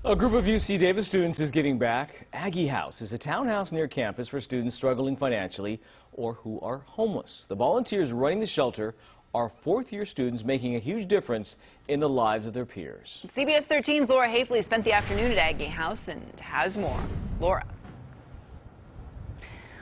A group of UC Davis students is giving back. Aggie House is a townhouse near campus for students struggling financially or who are homeless. The volunteers running the shelter are fourth-year students making a huge difference in the lives of their peers. CBS 13's Laura Hafley spent the afternoon at Aggie House and has more. Laura.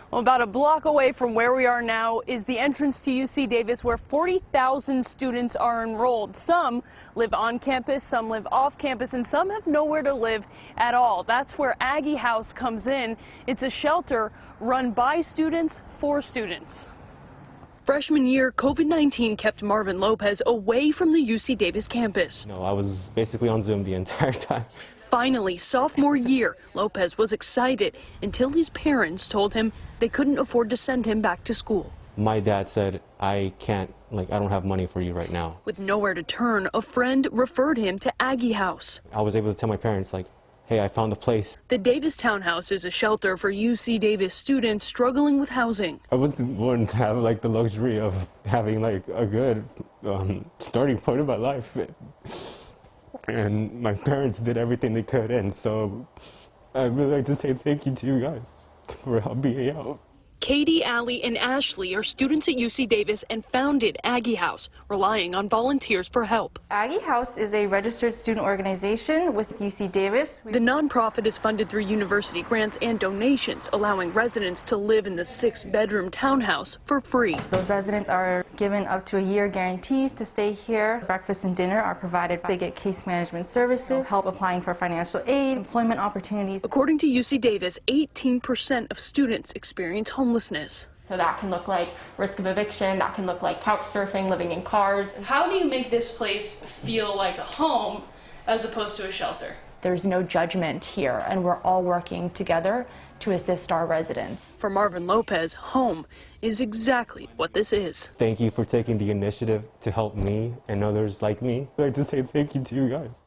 Well, about a block away from where we are now is the entrance to UC Davis, where 40,000 students are enrolled. Some live on campus, some live off campus, and some have nowhere to live at all. That's where Aggie House comes in. It's a shelter run by students for students. Freshman year, COVID-19 kept Marvin Lopez away from the UC Davis campus. No, I was basically on Zoom the entire time. Finally, sophomore year, Lopez was excited until his parents told him they couldn't afford to send him back to school. My dad said, I don't have money for you right now. With nowhere to turn, a friend referred him to Aggie House. I was able to tell my parents, hey, I found a place. The Davis Townhouse is a shelter for UC Davis students struggling with housing. I wasn't born to have the luxury of having a good starting point of my life. And my parents did everything they could, and so I'd really like to say thank you to you guys for helping me out. Katie, Allie, and Ashley are students at UC Davis and founded Aggie House, relying on volunteers for help. Aggie House is a registered student organization with UC Davis. The nonprofit is funded through university grants and donations, allowing residents to live in the 6-bedroom townhouse for free. Those residents are given up to a year guarantees to stay here. Breakfast and dinner are provided. They get case management services, help applying for financial aid, employment opportunities. According to UC Davis, 18% of students experience homelessness. So that can look like risk of eviction, that can look like couch surfing, living in cars. How do you make this place feel like a home as opposed to a shelter? There's no judgment here, and we're all working together to assist our residents. For Marvin Lopez, home is exactly what this is. Thank you for taking the initiative to help me and others like me. I'd like to say thank you to you guys.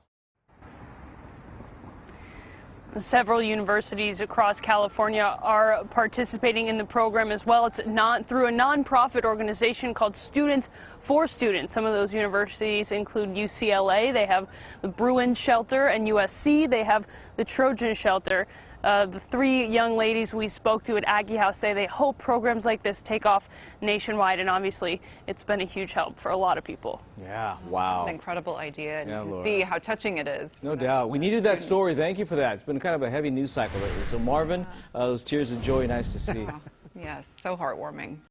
Several universities across California are participating in the program as well. It's not through a nonprofit organization called Students for Students. Some of those universities include UCLA, they have the Bruin Shelter, and USC, they have the Trojan Shelter. The 3 young ladies we spoke to at Aggie House say they hope programs like this take off nationwide, and obviously it's been a huge help for a lot of people. Yeah, wow. An incredible idea, and Yeah, you can Laura. see how touching it is. No doubt. We needed that story. Thank you for that. It's been kind of a heavy news cycle lately. So Marvin, those tears of joy, nice to see. Yes, so heartwarming.